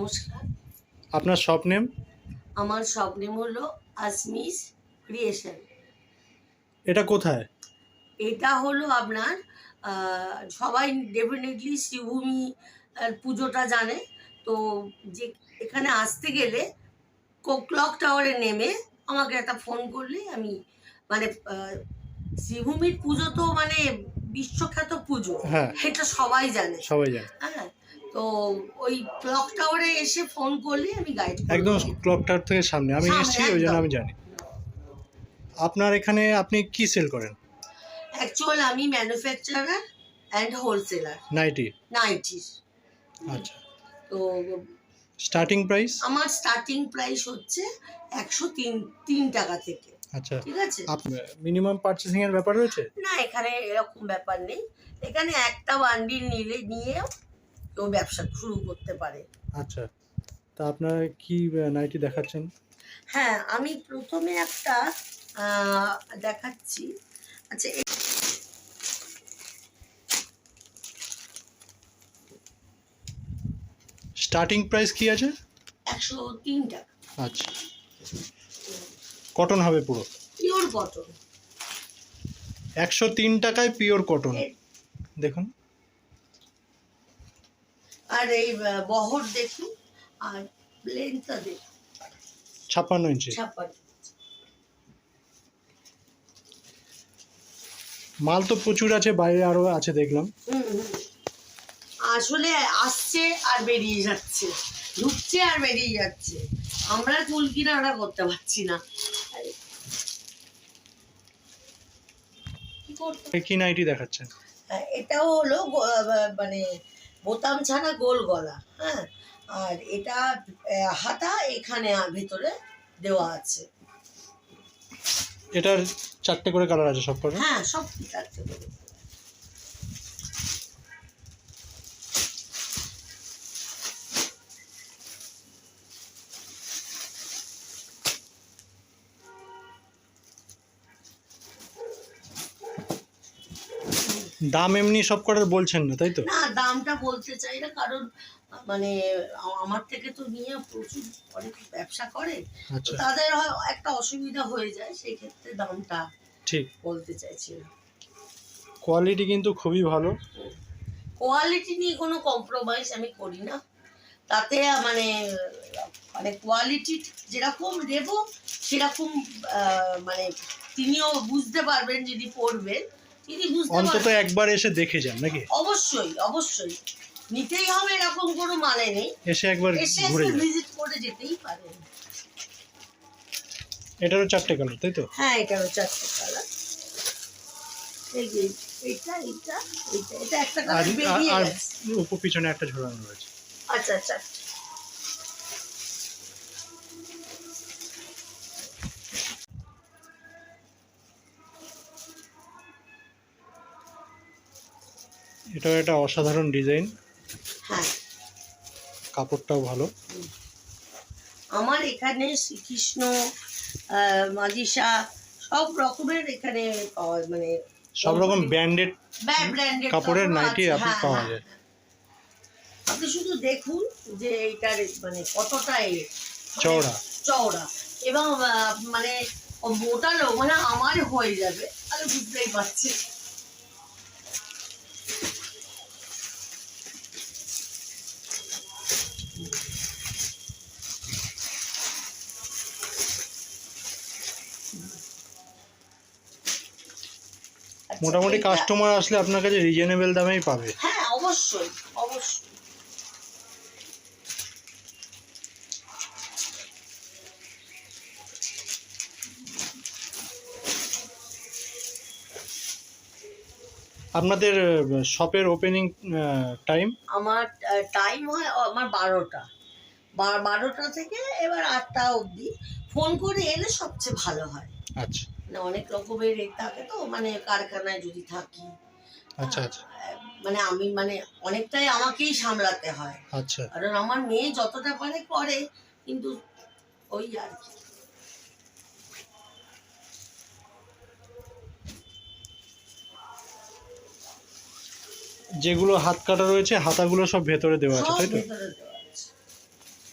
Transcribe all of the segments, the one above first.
নমস্কার। আপনার shop name? আমার শপ নেম হলো আসমিস ক্রিয়েশন। এটা কোথায়? এটা হলো আপনার সবাই ডেফিনেটলি শ্রীভূমি পুজোটা জানে। তো যে এখানে আসতে গেলে ক্লক টাওয়ারে নেমে আমাকে একটা ফোন করলে আমি মানে শ্রীভূমির পুজো তো মানে বিশ্বখ্যাত পুজো। হ্যাঁ, এটা সবাই জানে। সবাই জানে। হ্যাঁ, তো ওই ক্লক টাওয়ারে এসে ফোন করলে আমি গাইড করব। একদম ক্লক টাওয়ার থেকে সামনে আমি এসেছি, ওই জন্য আমি জানি। আপনার এখানে আপনি কি সেল করেন? অ্যাকচুয়াল আমি ম্যানুফ্যাকচারার অ্যান্ড হোলসেলার নাইটি? নাইটির। আচ্ছা, তো স্টার্টিং প্রাইস? আমার স্টার্টিং প্রাইস হচ্ছে 103 টাকা থেকে। আচ্ছা, ঠিক আছে। মিনিমাম পারচেসিং এর ব্যাপার রয়েছে? না, এখানে এরকম ব্যাপার নেই। এখানে একটা বান্ডিল নিয়েও কেউ ব্যবসা শুরু করতে পারে। আচ্ছা, তা আপনারা কি নাইটি দেখাচ্ছেন? হ্যাঁ, আমি প্রথমে একটা দেখাচ্ছি। আচ্ছা, স্টার্টিং প্রাইস কি আছে? 103 টাকা। আচ্ছা, কটন হবে পুরো? Pure cotton. 103 টাকায় পিওর কটন। দেখুন, আর এই বহর দেখুন, আর লেন্থটা দেখুন, 56 ইঞ্চি। 56। মাল তো প্রচুর আছে, বাইরে আরো আছে দেখলাম। আসলে আসছে আর বেরিয়ে যাচ্ছে, ঢুকছে আর বেরিয়ে যাচ্ছে, আমরা চুল কিনারা করতে পারছি না। কি নাইটি দেখাচ্ছেন? এটাও হলো মানে বোতাম ছাড়া গোল গলা। হ্যাঁ, আর এটা হাতা এখানে ভেতরে দেওয়া আছে। এটার 4টে করে কালার আছে সব কটা? হ্যাঁ, সব 4টে করে। দাম এমনি সব কটার বলছেন না, তাই তো? না, দামটা বলতে চাই না, কারণ মানে আমার থেকে তো নিয়ে প্রচুর অনেক ব্যবসা করে। আচ্ছা, তাদের একটা অসুবিধা হয়ে যায়, সেই ক্ষেত্রে দামটা ঠিক বলতে চাইছি না। কোয়ালিটি কিন্তু খুবই ভালো। কোয়ালিটি নিয়ে কোনো কম্প্রোমাইজ আমি করি না। তাতে মানে মানে কোয়ালিটি যেরকম দেব সেরকম মানে তিনিও বুঝতে পারবেন, যদি পড়বেন তিনি বুঝতে অন্তত পারবেন। একবার এসে দেখে যান নাকি? অবশ্যই অবশ্যই নিতেই হবে, এরকম কোনো মানে নেই। এসে একবার এসে ঘুরে যান। ভিজিট করে যেতেই পারেন। এটারও 4টে কালার, তাই তো? হ্যাঁ, এটারও 4টে কালার। এই যে এইটা এইটা এইটা, এটা একটা আর কালার বেরিয়ে আর গেছে। উপর পিছনে একটা ঝোলানো রয়েছে। আচ্ছা আচ্ছা। এটাও একটা অসাধারণ ডিজাইন, হ্যাঁ, কাপড়টাও ভালো। আমার এখানে শ্রীকৃষ্ণ, মাজিসা সব রকমের এখানে পাওয়া, মানে সব রকম ব্র্যান্ডেড ব্র্যান্ডেড কাপড়ের নাইটি আপনি পাওয়া যায়। আপনি শুধু দেখুন যে এইটার মানে কতটা চওড়া চওড়া এবং মানে মোটালো, মানে আমার হয়ে যাবে, তাহলে বুঝতেই পারছি। মোটামুটি কাস্টমার আসলে আপনার কাছে রিজনেবল দামেই পাবে। হ্যাঁ, অবশ্যই অবশ্যই। আপনাদের শপের ওপেনিং টাইম? আমার টাইম হয় আমার 12টা থেকে এবার 8টা অবধি। ফোন করে এলে সবচেয়ে ভালো হয়। আচ্ছা মানে অনেক রকমের থাকে তো, মানে কারখানায় যদি থাকি, আচ্ছা আচ্ছা মানে আমি মানে অনেকটাই আমাকেই সামলাতে হয়। আচ্ছা, কারণ আমার মেয়ে যতটা পারে করে, কিন্তু ওই আর কি। যেগুলো হাত কাটা রয়েছে হাতাগুলো সব ভেতরে দেওয়া আছে, সব তাই তো? ভেতরে দেওয়া আছে।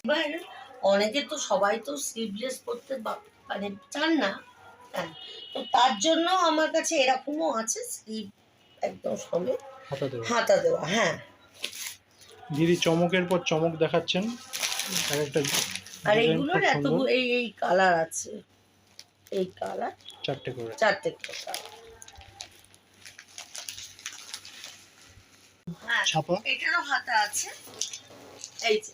এবার অনেকে তো সবাই তো স্লিভলেস পরতে মানে চান না, হ্যাঁ, তো তার জন্য আমার কাছে এরকমও আছে স্লিভ একদম সমেত হাতা দেওয়া। হাতা দেওয়া। হ্যাঁ, দিদি চমকের পর চমক দেখাচ্ছেন, এক একটা আর ডিজাইন এইগুলোর খুব এত সুন্দর। এই কালার আছে, এই কালার 4টে করে। 4টে কালার। হ্যাঁ, ছাপা। এটারও হাতা আছে, এই যে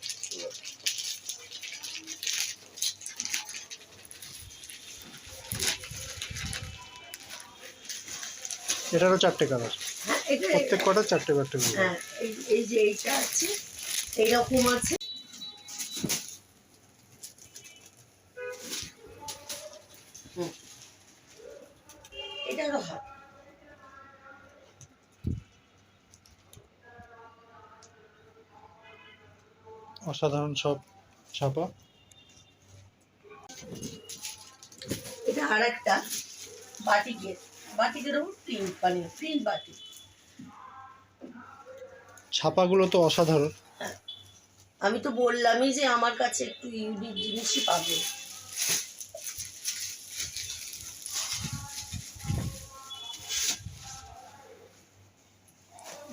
এটারও 4টে কালার, হ্যাঁ, এটা প্রত্যেক কটা 4টে করে। হ্যাঁ, এই যে এইটা আছে, এইরকম আছে। এটারও হাত। অসাধারণ সব ছাপা। এটা আর একটা বাটিকের উপর প্রিন্ট, মানে প্রিন্ট বাটিক। ছাপাগুলো তো অসাধারণ। হ্যাঁ, আমি তো বললামই যে আমার কাছে একটু ইউনিক জিনিসই পাবে।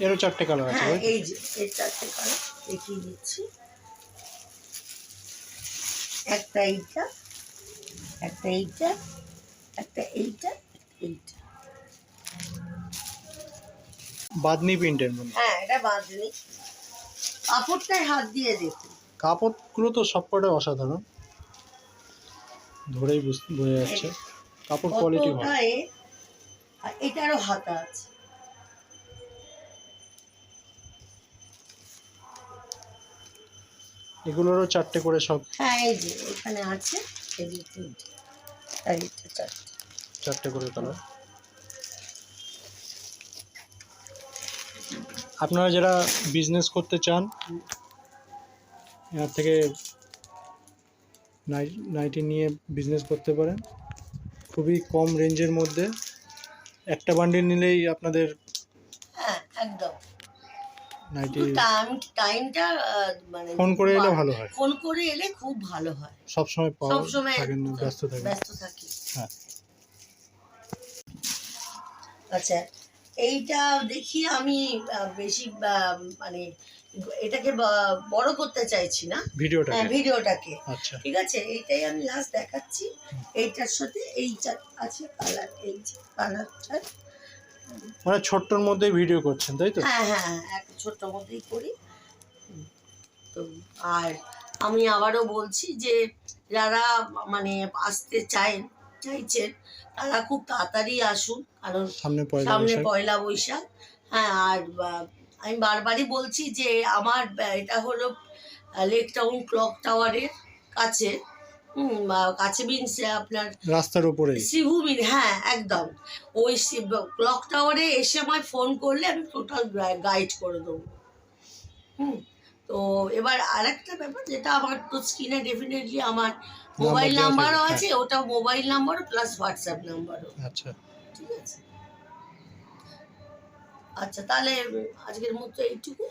এরও 4টে কালার আছে। হ্যাঁ, এই যে এর 4টে কালার দেখিয়ে দিচ্ছি। একটা এইটা, একটা এইটা, একটা এইটা, এইটা। বাদনি প্রিন্টের মধ্যে। হ্যাঁ, এটা বাঁধনি। কাপড়টায় হাত দিয়ে দেখুন। কাপড়গুলো তো সবকটাই অসাধারণ, ধরেই বোঝা যাচ্ছে কাপড় কোয়ালিটি ভালো। কতটায়, আর এটারও হাতা আছে। এগুলোরও 4টে করে সব। হ্যাঁ, এই যে এখানে আছে, এই যে তিনটে, আর এটা 4টে। 4টে করে কালার। আপনারা যারা বিজনেস করতে চান, এর থেকে নাইটি নিয়ে বিজনেস করতে পারেন খুবই কম রেঞ্জের মধ্যে। একটা বান্ডিল নিলেই আপনাদের হ্যাঁ, একদম। নাইটি। শুধু টাইমটা মানে ফোন করে এলে ভালো হয়। ফোন করে এলে খুব ভালো হয়। সবসময় সবসময় থাকেন না, ব্যস্ত থাকেন। ব্যস্ত থাকি। হ্যাঁ। আচ্ছা, এইটা দেখি আমি বেশি মানে এটাকে বড় করতে চাইছি না ভিডিওটাকে। আচ্ছা, ঠিক আছে, এইটাই আমি লাস্ট দেখাচ্ছি। এইটার সাথে এইটা আছে কালার, এই যে কালারটা। মানে ছোট্টর মধ্যেই ভিডিও করছেন তাই তো? হ্যাঁ হ্যাঁ হ্যাঁ, এক ছোট্ট মধ্যেই করি। তো আর আমি আবারও বলছি যে যারা মানে আসতে চাইছেন তারা খুব তাড়াতাড়ি আসুন, কারণ সামনে পয়লা বৈশাখ। হ্যাঁ, আর আমি বারবারই বলছি যে আমার এটা হলো লেক টাউন ক্লক টাওয়ারের কাছে। কাছে মিনস আপনার রাস্তার উপরে শ্রীভূমির। হ্যাঁ, একদম। ওই ক্লক টাওয়ারে এসে আমায় ফোন করলে আমি টোটাল গাইড করে দেবো। তো এবার আরেকটা ব্যাপার, যেটা আমার তো স্ক্রিনে ডেফিনেটলি আমার মোবাইল নাম্বারও আছে, ওটা মোবাইল নাম্বারও প্লাস হোয়াটসঅ্যাপ নাম্বারও। আচ্ছা, ঠিক আছে। আচ্ছা, তাহলে আজকের মতো এইটুকু।